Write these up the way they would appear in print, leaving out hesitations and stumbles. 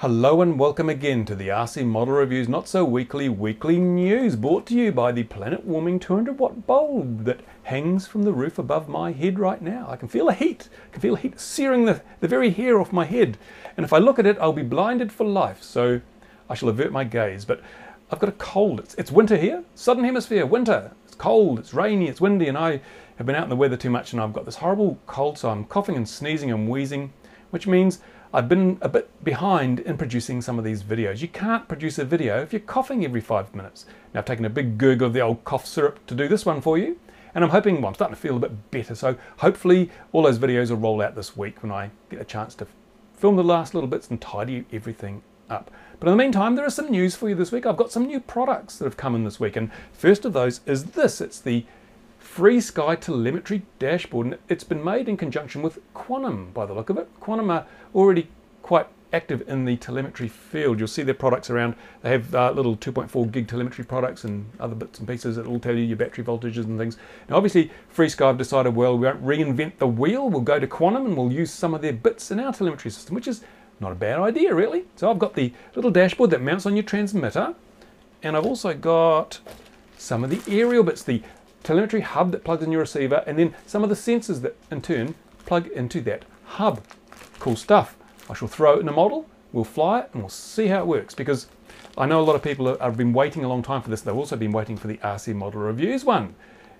Hello and welcome again to the RC Model Reviews Not So Weekly News, brought to you by the planet warming 200 watt bulb that hangs from the roof above my head right now. I can feel the heat. I can feel the heat searing the very hair off my head. And if I look at it, I'll be blinded for life. So I shall avert my gaze. But I've got a cold. It's winter here. Southern Hemisphere, winter. It's cold, it's rainy, it's windy, and I have been out in the weather too much and I've got this horrible cold, so I'm coughing and sneezing and wheezing, which means I've been a bit behind in producing some of these videos. You can't produce a video if you're coughing every 5 minutes. Now I've taken a big gurgle of the old cough syrup to do this one for you, and I'm hoping, well, I'm starting to feel a bit better, so hopefully all those videos will roll out this week when I get a chance to film the last little bits and tidy everything up. But in the meantime, there is some news for you this week. I've got some new products that have come in this week, and first of those is this. It's the FrSky telemetry dashboard, and it's been made in conjunction with Quantum by the look of it. Quantum are already quite active in the telemetry field. You'll see their products around. They have little 2.4 gig telemetry products and other bits and pieces that will tell you your battery voltages and things. Now obviously FrSky have decided, well, we won't reinvent the wheel. We'll go to Quantum and we'll use some of their bits in our telemetry system, which is not a bad idea really. So I've got the little dashboard that mounts on your transmitter, and I've also got some of the aerial bits, the telemetry hub that plugs in your receiver, and then some of the sensors that in turn plug into that hub. Cool stuff. I shall throw it in a model, we'll fly it, and we'll see how it works, because I know a lot of people have been waiting a long time for this. They've also been waiting for the RC Model Reviews one,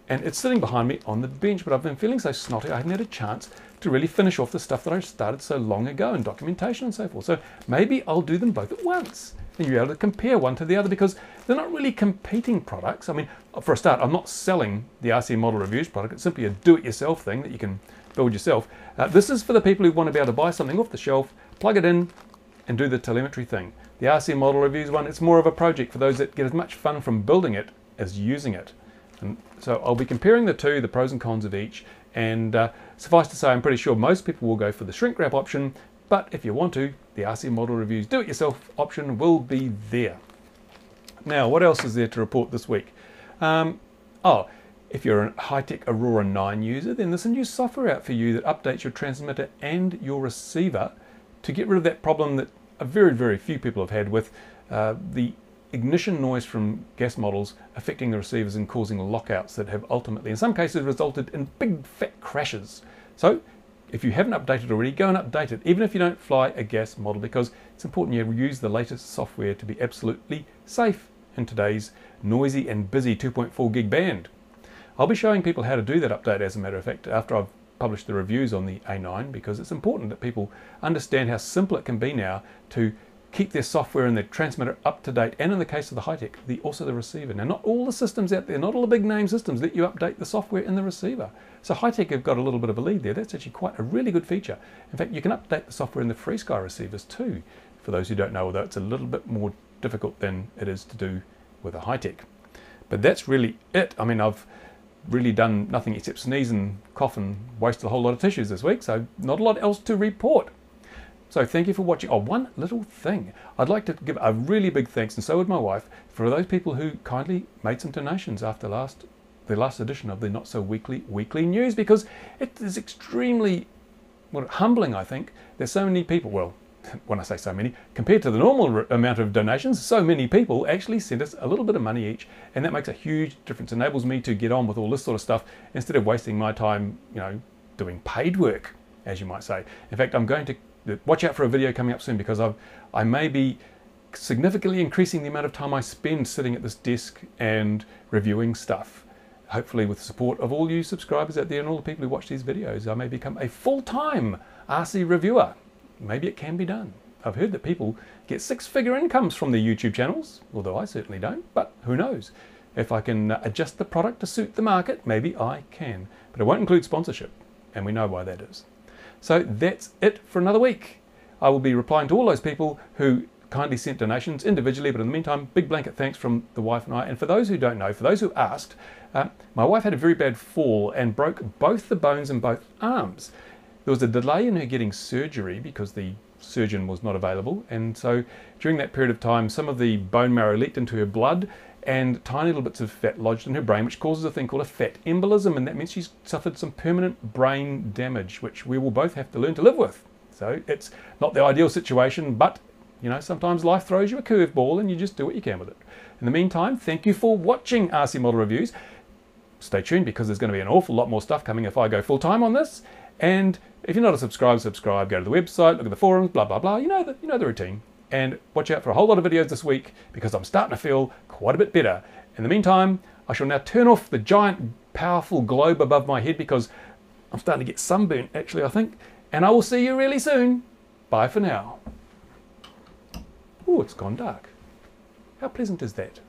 and it's sitting behind me on the bench, but I've been feeling so snotty I haven't had a chance to really finish off the stuff that I started so long ago in documentation and so forth. So maybe I'll do them both at once, and you'll be able to compare one to the other, because they're not really competing products. I mean, for a start, I'm not selling the RC Model Reviews product. It's simply a do-it-yourself thing that you can build yourself. This is for the people who want to be able to buy something off the shelf, plug it in, and do the telemetry thing. The RC Model Reviews one, it's more of a project for those that get as much fun from building it as using it. And so I'll be comparing the two, the pros and cons of each, and suffice to say, I'm pretty sure most people will go for the shrink wrap option, but if you want to, the RC Model Reviews do-it-yourself option will be there. Now, what else is there to report this week? If you're a Hitec Aurora 9 user, then there's some new software out for you that updates your transmitter and your receiver to get rid of that problem that very, very few people have had with the ignition noise from gas models affecting the receivers and causing lockouts that have ultimately, in some cases, resulted in big fat crashes. So if you haven't updated already, go and update it, even if you don't fly a gas model, because it's important you use the latest software to be absolutely safe in today's noisy and busy 2.4 gig band. I'll be showing people how to do that update, as a matter of fact, after I've published the reviews on the A9, because it's important that people understand how simple it can be now to keep their software and their transmitter up to date, and in the case of the Hitec, also the receiver. Now, not all the systems out there, not all the big name systems let you update the software in the receiver. So Hitec have got a little bit of a lead there. That's actually quite a really good feature. In fact, you can update the software in the FrSky receivers too, for those who don't know, although it's a little bit more difficult than it is to do with a Hitec. But that's really it. I mean, I've really done nothing except sneeze and cough and wasted a whole lot of tissues this week, so not a lot else to report. So thank you for watching. Oh, one little thing. I'd like to give a really big thanks, and so would my wife, for those people who kindly made some donations after the last edition of the Not So Weekly News, because it is extremely humbling, I think. There's so many people, well, when I say so many, compared to the normal amount of donations, so many people actually send us a little bit of money each, and that makes a huge difference. It enables me to get on with all this sort of stuff instead of wasting my time, doing paid work, as you might say. In fact, I'm going to watch out for a video coming up soon, because I may be significantly increasing the amount of time I spend sitting at this desk and reviewing stuff. Hopefully with the support of all you subscribers out there and all the people who watch these videos, I may become a full-time RC reviewer. Maybe it can be done. I've heard that people get six-figure incomes from their YouTube channels, although I certainly don't, but who knows? If I can adjust the product to suit the market, maybe I can. But it won't include sponsorship, and we know why that is. So that's it for another week. I will be replying to all those people who kindly sent donations individually, but in the meantime, big blanket thanks from the wife and I. And for those who don't know, for those who asked, my wife had a very bad fall and broke both the bones in both arms. There was a delay in her getting surgery because the surgeon was not available, and so during that period of time, some of the bone marrow leaked into her blood, and tiny little bits of fat lodged in her brain, which causes a thing called a fat embolism, and that means she's suffered some permanent brain damage, which we will both have to learn to live with. So it's not the ideal situation, but You know, sometimes life throws you a curveball and you just do what you can with it. In the meantime, thank you for watching RC Model Reviews. Stay tuned because there's going to be an awful lot more stuff coming if I go full time on this. And if you're not a subscriber, subscribe, go to the website, look at the forums, blah, blah, blah. You know the routine. And watch out for a whole lot of videos this week because I'm starting to feel quite a bit better. In the meantime, I shall now turn off the giant, powerful globe above my head because I'm starting to get sunburnt, actually, I think. And I will see you really soon. Bye for now. Oh, it's gone dark. How pleasant is that?